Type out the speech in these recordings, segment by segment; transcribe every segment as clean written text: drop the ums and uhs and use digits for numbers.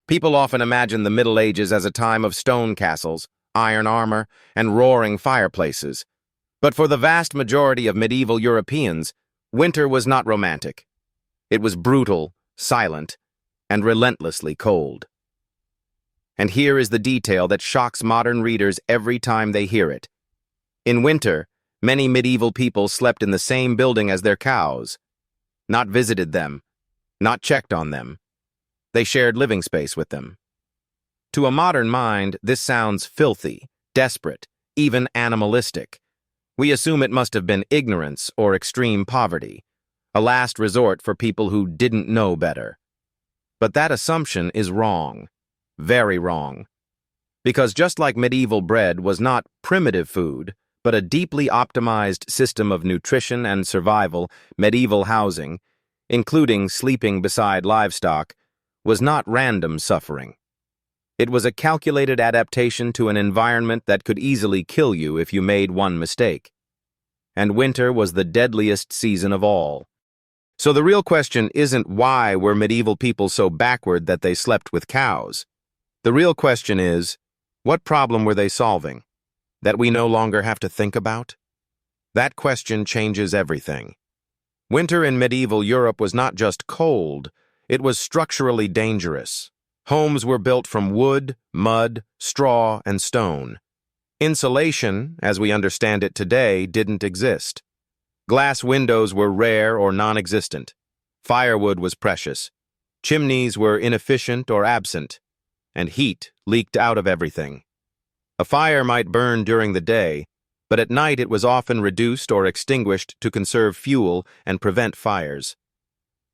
People often imagine the Middle Ages as a time of stone castles, iron armor, and roaring fireplaces. But for the vast majority of medieval Europeans, winter was not romantic. It was brutal, silent, and relentlessly cold. And here is the detail that shocks modern readers every time they hear it. In winter, many medieval people slept in the same building as their cows, not visited them, not checked on them. They shared living space with them. To a modern mind, this sounds filthy, desperate, even animalistic. We assume it must have been ignorance or extreme poverty, a last resort for people who didn't know better. But that assumption is wrong, very wrong. Because just like medieval bread was not primitive food, but a deeply optimized system of nutrition and survival, medieval housing, including sleeping beside livestock, was not random suffering. It was a calculated adaptation to an environment that could easily kill you if you made one mistake. And winter was the deadliest season of all. So the real question isn't why were medieval people so backward that they slept with cows. The real question is, what problem were they solving that we no longer have to think about? That question changes everything. Winter in medieval Europe was not just cold, it was structurally dangerous. Homes were built from wood, mud, straw, and stone. Insulation, as we understand it today, didn't exist. Glass windows were rare or non-existent. Firewood was precious. Chimneys were inefficient or absent. And heat leaked out of everything. A fire might burn during the day, but at night it was often reduced or extinguished to conserve fuel and prevent fires.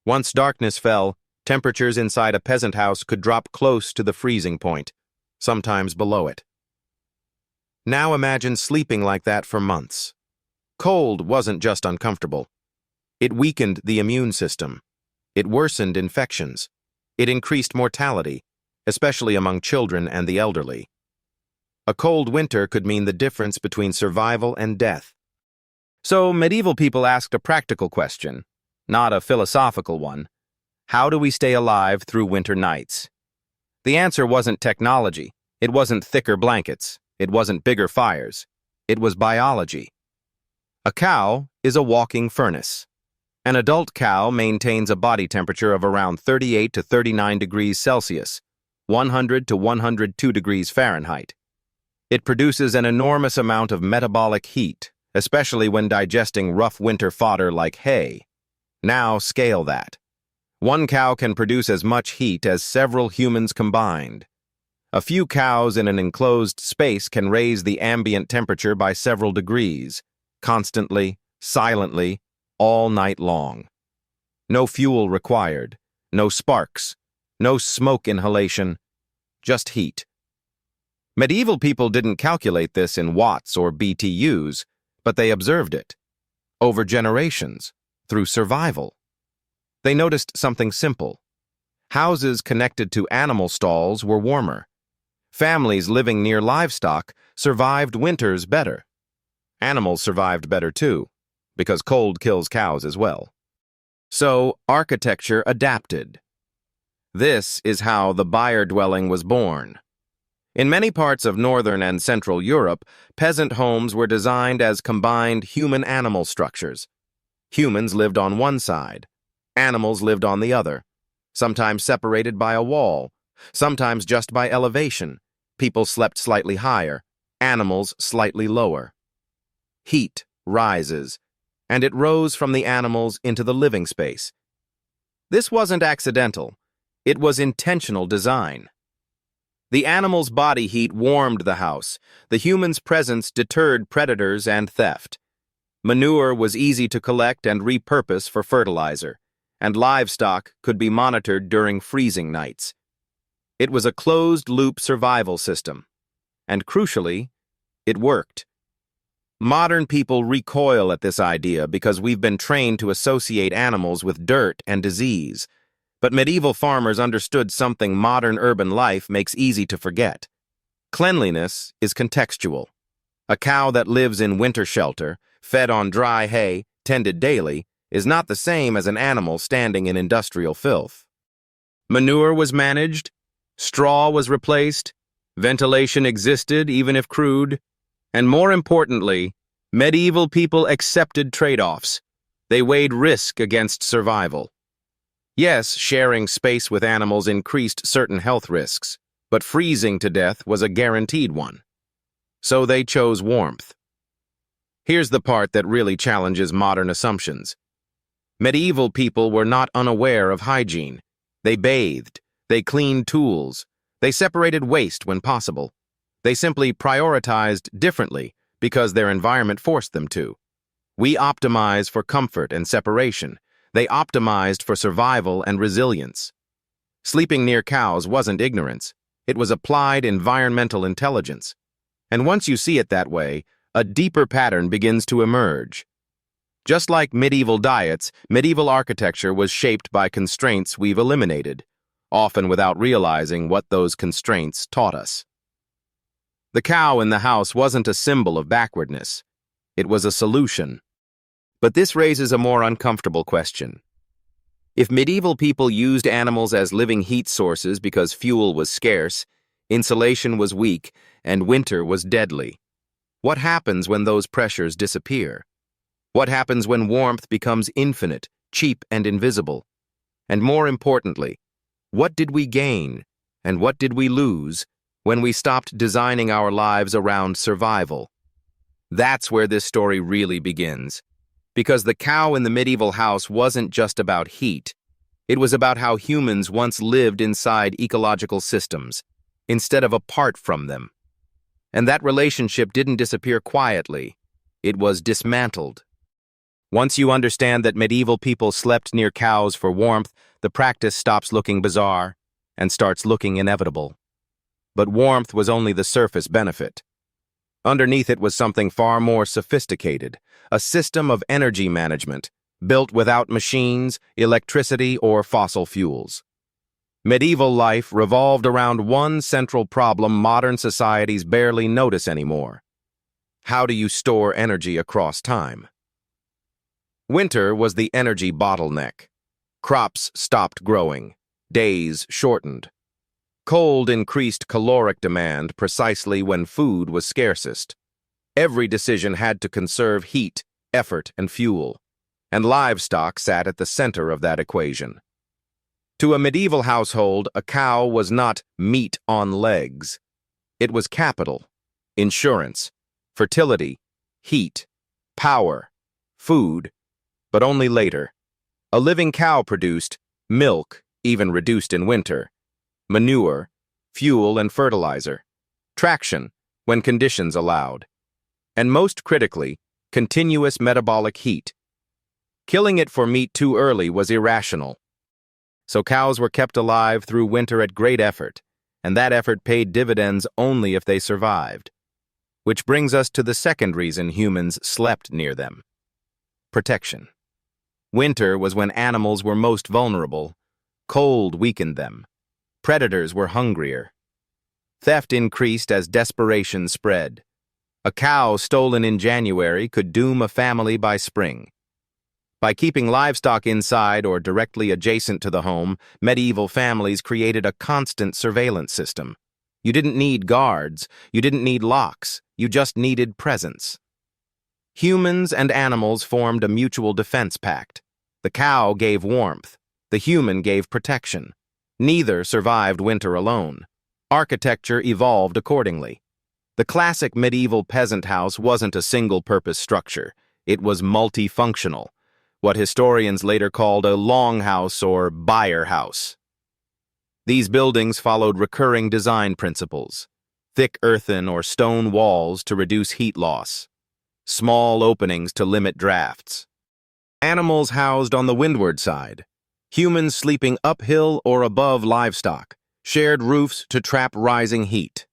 Once darkness fell, temperatures inside a peasant house could drop close to the freezing point, sometimes below it. Now imagine sleeping like that for months. Cold wasn't just uncomfortable. It weakened the immune system. It worsened infections. It increased mortality, especially among children and the elderly. A cold winter could mean the difference between survival and death. So medieval people asked a practical question, not a philosophical one. How do we stay alive through winter nights? The answer wasn't technology. It wasn't thicker blankets. It wasn't bigger fires. It was biology. A cow is a walking furnace. An adult cow maintains a body temperature of around 38 to 39 degrees Celsius, 100 to 102 degrees Fahrenheit. It produces an enormous amount of metabolic heat, especially when digesting rough winter fodder like hay. Now scale that. One cow can produce as much heat as several humans combined. A few cows in an enclosed space can raise the ambient temperature by several degrees, constantly, silently, all night long. No fuel required, no sparks, no smoke inhalation, just heat. Medieval people didn't calculate this in watts or BTUs, but they observed it. Over generations, through survival. They noticed something simple. Houses connected to animal stalls were warmer. Families living near livestock survived winters better. Animals survived better too, because cold kills cows as well. So, architecture adapted. This is how the byre dwelling was born. In many parts of northern and central Europe, peasant homes were designed as combined human-animal structures. Humans lived on one side. Animals lived on the other, sometimes separated by a wall, sometimes just by elevation. People slept slightly higher, animals slightly lower. Heat rises, and it rose from the animals into the living space. This wasn't accidental. It was intentional design. The animal's body heat warmed the house. The human's presence deterred predators and theft. Manure was easy to collect and repurpose for fertilizer, and livestock could be monitored during freezing nights. It was a closed-loop survival system, and crucially, it worked. Modern people recoil at this idea because we've been trained to associate animals with dirt and disease, but medieval farmers understood something modern urban life makes easy to forget. Cleanliness is contextual. A cow that lives in winter shelter, fed on dry hay, tended daily, is not the same as an animal standing in industrial filth. Manure was managed, Straw was replaced, ventilation existed even if crude, and more importantly, medieval people accepted trade-offs. They weighed risk against survival. Yes, sharing space with animals increased certain health risks, but freezing to death was a guaranteed one. So they chose warmth. Here's the part that really challenges modern assumptions. Medieval people were not unaware of hygiene. They bathed, they cleaned tools, they separated waste when possible. They simply prioritized differently because their environment forced them to. We optimize for comfort and separation. They optimized for survival and resilience. Sleeping near cows wasn't ignorance. It was applied environmental intelligence. And once you see it that way, a deeper pattern begins to emerge. Just like medieval diets, medieval architecture was shaped by constraints we've eliminated, often without realizing what those constraints taught us. The cow in the house wasn't a symbol of backwardness. It was a solution. But this raises a more uncomfortable question. If medieval people used animals as living heat sources because fuel was scarce, insulation was weak, and winter was deadly, what happens when those pressures disappear? What happens when warmth becomes infinite, cheap, and invisible? And more importantly, what did we gain and what did we lose when we stopped designing our lives around survival? That's where this story really begins. Because the cow in the medieval house wasn't just about heat. It was about how humans once lived inside ecological systems, instead of apart from them. And that relationship didn't disappear quietly. It was dismantled. Once you understand that medieval people slept near cows for warmth, the practice stops looking bizarre and starts looking inevitable. But warmth was only the surface benefit. Underneath it was something far more sophisticated, a system of energy management, built without machines, electricity, or fossil fuels. Medieval life revolved around one central problem modern societies barely notice anymore. How do you store energy across time? Winter was the energy bottleneck. Crops stopped growing. Days shortened. Cold increased caloric demand precisely when food was scarcest. Every decision had to conserve heat, effort, and fuel, and livestock sat at the center of that equation. To a medieval household, a cow was not meat on legs. It was capital, insurance, fertility, heat, power, food, but only later. A living cow produced milk, even reduced in winter, manure, fuel and fertilizer, traction when conditions allowed, and most critically, continuous metabolic heat. Killing it for meat too early was irrational. So cows were kept alive through winter at great effort, and that effort paid dividends only if they survived. Which brings us to the second reason humans slept near them: protection. Winter was when animals were most vulnerable. Cold weakened them. Predators were hungrier. Theft increased as desperation spread. A cow stolen in January could doom a family by spring. By keeping livestock inside or directly adjacent to the home, medieval families created a constant surveillance system. You didn't need guards, you didn't need locks, you just needed presence. Humans and animals formed a mutual defense pact. The cow gave warmth, the human gave protection. Neither survived winter alone. Architecture evolved accordingly. The classic medieval peasant house wasn't a single-purpose structure. It was multifunctional, what historians later called a longhouse or byre house. These buildings followed recurring design principles: thick earthen or stone walls to reduce heat loss, small openings to limit drafts, animals housed on the windward side, humans sleeping uphill or above livestock, shared roofs to trap rising heat.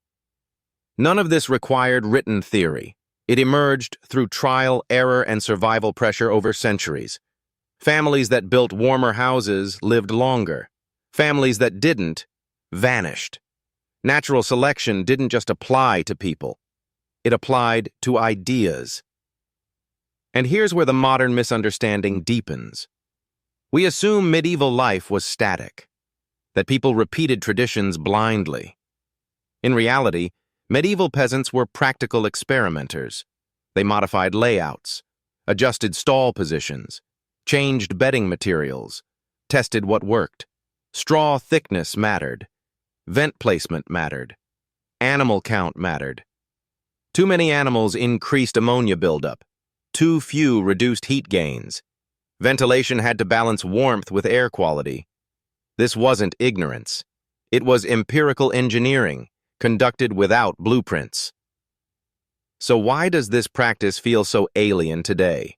None of this required written theory. It emerged through trial, error, and survival pressure over centuries. Families that built warmer houses lived longer. Families that didn't vanished. Natural selection didn't just apply to people. It applied to ideas. And here's where the modern misunderstanding deepens. We assume medieval life was static. that people repeated traditions blindly. In reality, medieval peasants were practical experimenters. They modified layouts, adjusted stall positions, changed bedding materials, tested what worked. Straw thickness mattered. Vent placement mattered. Animal count mattered. Too many animals increased ammonia buildup. Too few reduced heat gains. Ventilation had to balance warmth with air quality. This wasn't ignorance. It was empirical engineering, conducted without blueprints. So why does this practice feel so alien today?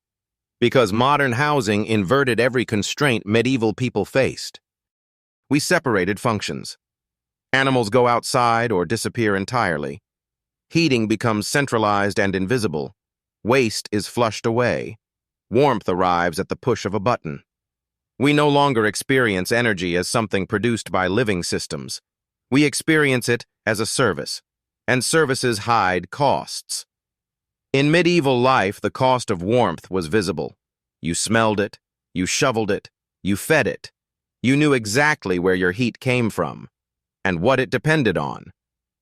Because modern housing inverted every constraint medieval people faced. We separated functions. Animals go outside or disappear entirely. Heating becomes centralized and invisible. Waste is flushed away. Warmth arrives at the push of a button. We no longer experience energy as something produced by living systems. We experience it as a service, and services hide costs. In medieval life, the cost of warmth was visible. You smelled it, you shoveled it, you fed it. You knew exactly where your heat came from and what it depended on.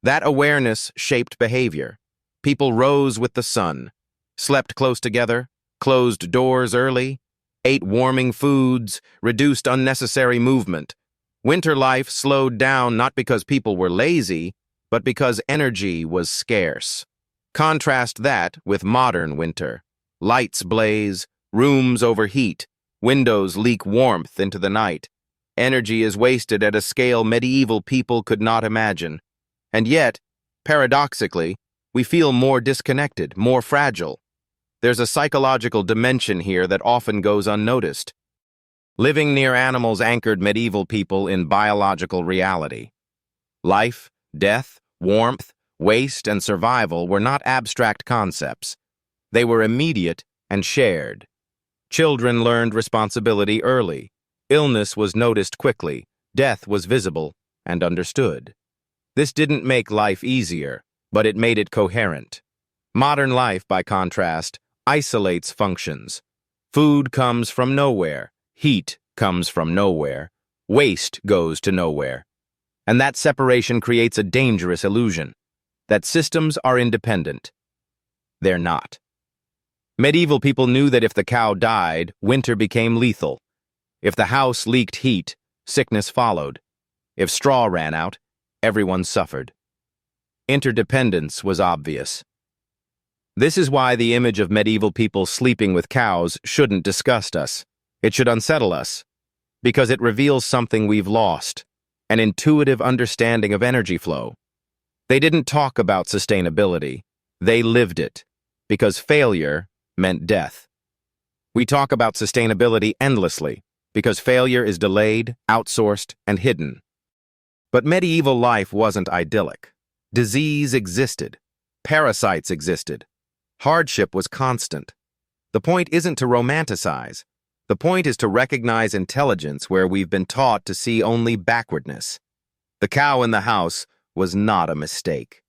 That awareness shaped behavior. People rose with the sun, slept close together, closed doors early, ate warming foods, reduced unnecessary movement. Winter life slowed down not because people were lazy, but because energy was scarce. Contrast that with modern winter. Lights blaze, rooms overheat, windows leak warmth into the night. Energy is wasted at a scale medieval people could not imagine. And yet, paradoxically, we feel more disconnected, more fragile. There's a psychological dimension here that often goes unnoticed. Living near animals anchored medieval people in biological reality. Life, death, warmth, waste, and survival were not abstract concepts. They were immediate and shared. Children learned responsibility early. Illness was noticed quickly. Death was visible and understood. This didn't make life easier, but it made it coherent. Modern life, by contrast, isolates functions. Food comes from nowhere. Heat comes from nowhere. Waste goes to nowhere. And that separation creates a dangerous illusion that systems are independent. They're not. Medieval people knew that if the cow died, winter became lethal. If the house leaked heat, sickness followed. If straw ran out, everyone suffered. Interdependence was obvious. This is why the image of medieval people sleeping with cows shouldn't disgust us. It should unsettle us, because it reveals something we've lost, an intuitive understanding of energy flow. They didn't talk about sustainability. They lived it, because failure meant death. We talk about sustainability endlessly, because failure is delayed, outsourced, and hidden. But medieval life wasn't idyllic. Disease existed. Parasites existed. Hardship was constant. The point isn't to romanticize. The point is to recognize intelligence where we've been taught to see only backwardness. The cow in the house was not a mistake.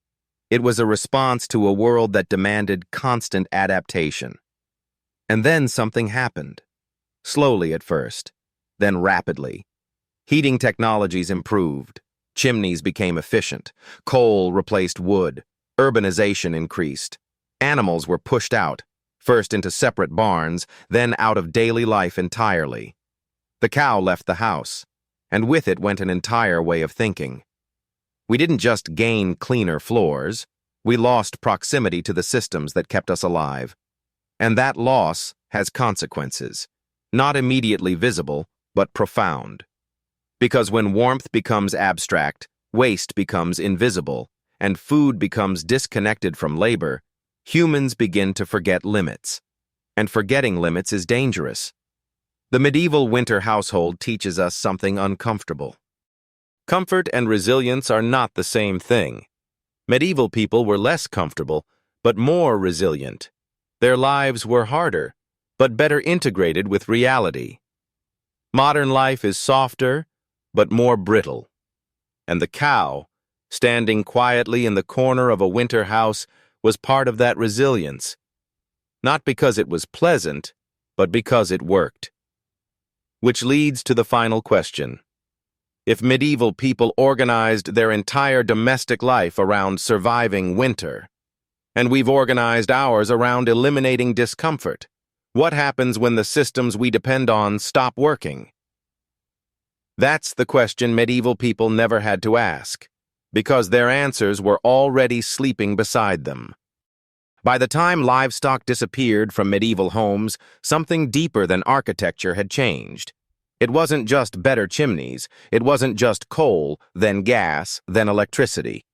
It was a response to a world that demanded constant adaptation. And then something happened. Slowly at first, then rapidly. Heating technologies improved. Chimneys became efficient. Coal replaced wood. Urbanization increased. Animals were pushed out, first into separate barns, then out of daily life entirely. The cow left the house, and with it went an entire way of thinking. We didn't just gain cleaner floors, we lost proximity to the systems that kept us alive. And that loss has consequences, not immediately visible, but profound. Because when warmth becomes abstract, waste becomes invisible, and food becomes disconnected from labor, humans begin to forget limits. And forgetting limits is dangerous. The medieval winter household teaches us something uncomfortable. Comfort and resilience are not the same thing. Medieval people were less comfortable, but more resilient. Their lives were harder, but better integrated with reality. Modern life is softer, but more brittle. And the cow, standing quietly in the corner of a winter house, was part of that resilience. Not because it was pleasant, but because it worked. Which leads to the final question. If medieval people organized their entire domestic life around surviving winter, and we've organized ours around eliminating discomfort, what happens when the systems we depend on stop working? That's the question medieval people never had to ask, because their answers were already sleeping beside them. By the time livestock disappeared from medieval homes, something deeper than architecture had changed. It wasn't just better chimneys, it wasn't just coal, then gas, then electricity.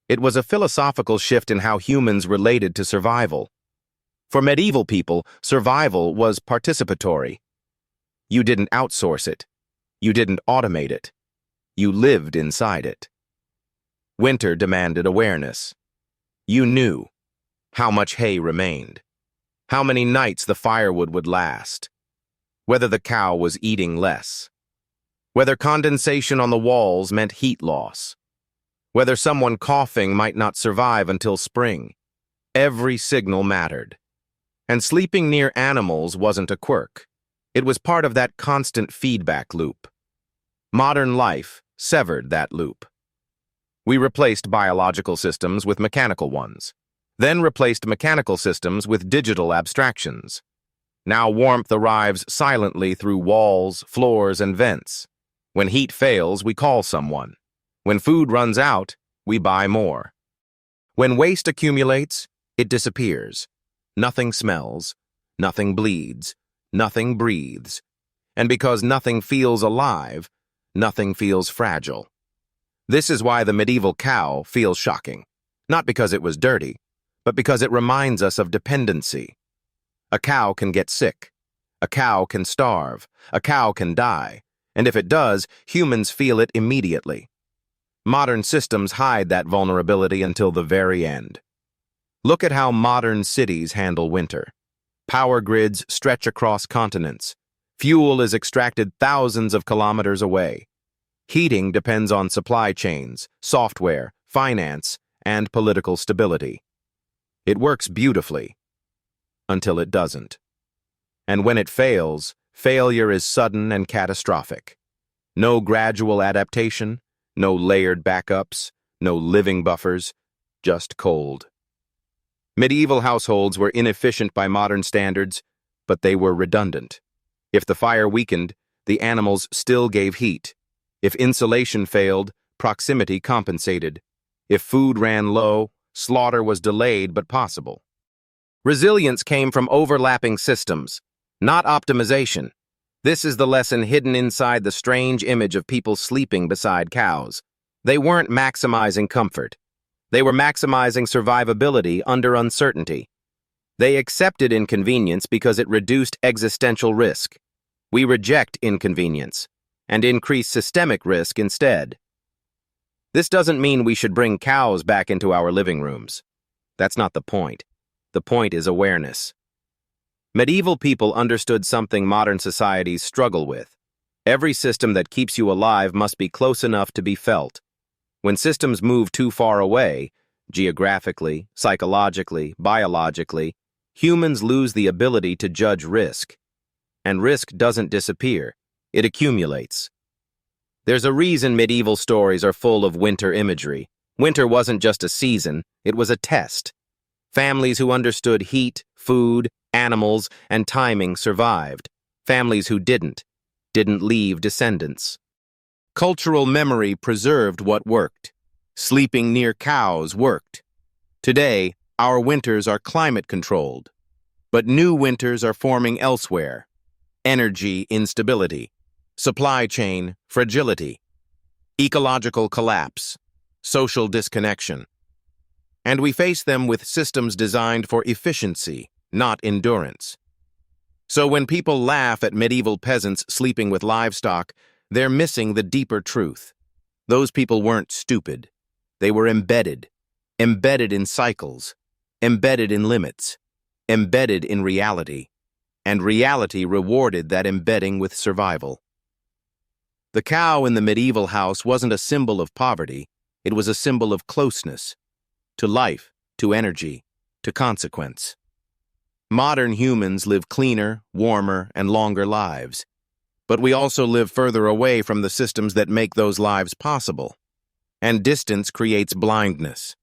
It was a philosophical shift in how humans related to survival. For medieval people, survival was participatory. You didn't outsource it. You didn't automate it. You lived inside it. Winter demanded awareness. You knew how much hay remained, how many nights the firewood would last, whether the cow was eating less, whether condensation on the walls meant heat loss, whether someone coughing might not survive until spring. Every signal mattered. And sleeping near animals wasn't a quirk. It was part of that constant feedback loop. Modern life severed that loop. We replaced biological systems with mechanical ones, then replaced mechanical systems with digital abstractions. Now warmth arrives silently through walls, floors, and vents. When heat fails, we call someone. When food runs out, we buy more. When waste accumulates, it disappears. Nothing smells, nothing bleeds, nothing breathes. And because nothing feels alive, nothing feels fragile. This is why the medieval cow feels shocking. Not because it was dirty, but because it reminds us of dependency. A cow can get sick. A cow can starve. A cow can die. And if it does, humans feel it immediately. Modern systems hide that vulnerability until the very end. Look at how modern cities handle winter. Power grids stretch across continents. Fuel is extracted thousands of kilometers away. Heating depends on supply chains, software, finance, and political stability. It works beautifully, until it doesn't. And when it fails, failure is sudden and catastrophic. No gradual adaptation, no layered backups, no living buffers, just cold. Medieval households were inefficient by modern standards, but they were redundant. If the fire weakened, the animals still gave heat. If insulation failed, proximity compensated. If food ran low, slaughter was delayed but possible. Resilience came from overlapping systems, not optimization. This is the lesson hidden inside the strange image of people sleeping beside cows. They weren't maximizing comfort. They were maximizing survivability under uncertainty. They accepted inconvenience because it reduced existential risk. We reject inconvenience and increase systemic risk instead. This doesn't mean we should bring cows back into our living rooms. That's not the point. The point is awareness. Medieval people understood something modern societies struggle with. Every system that keeps you alive must be close enough to be felt. When systems move too far away, geographically, psychologically, biologically, humans lose the ability to judge risk. And risk doesn't disappear, it accumulates. There's a reason medieval stories are full of winter imagery. Winter wasn't just a season, it was a test. Families who understood heat, food, animals, and timing survived. Families who didn't leave descendants. Cultural memory preserved what worked. Sleeping near cows worked. Today, our winters are climate-controlled. But new winters are forming elsewhere. Energy instability, supply chain fragility, ecological collapse, social disconnection. And we face them with systems designed for efficiency, not endurance. So when people laugh at medieval peasants sleeping with livestock, they're missing the deeper truth. Those people weren't stupid. They were embedded in cycles, embedded in limits, embedded in reality, and reality rewarded that embedding with survival. The cow in the medieval house wasn't a symbol of poverty, it was a symbol of closeness, to life, to energy, to consequence. Modern humans live cleaner, warmer, and longer lives. But we also live further away from the systems that make those lives possible. And distance creates blindness.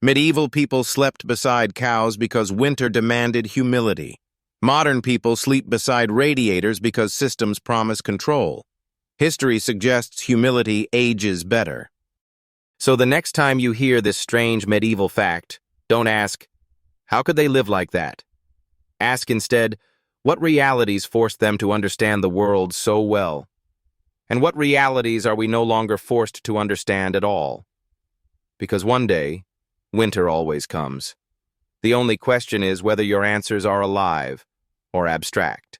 Medieval people slept beside cows because winter demanded humility. Modern people sleep beside radiators because systems promise control. History suggests humility ages better. So the next time you hear this strange medieval fact, don't ask, how could they live like that? Ask instead, what realities forced them to understand the world so well? And what realities are we no longer forced to understand at all? Because one day, winter always comes. The only question is whether your answers are alive or abstract.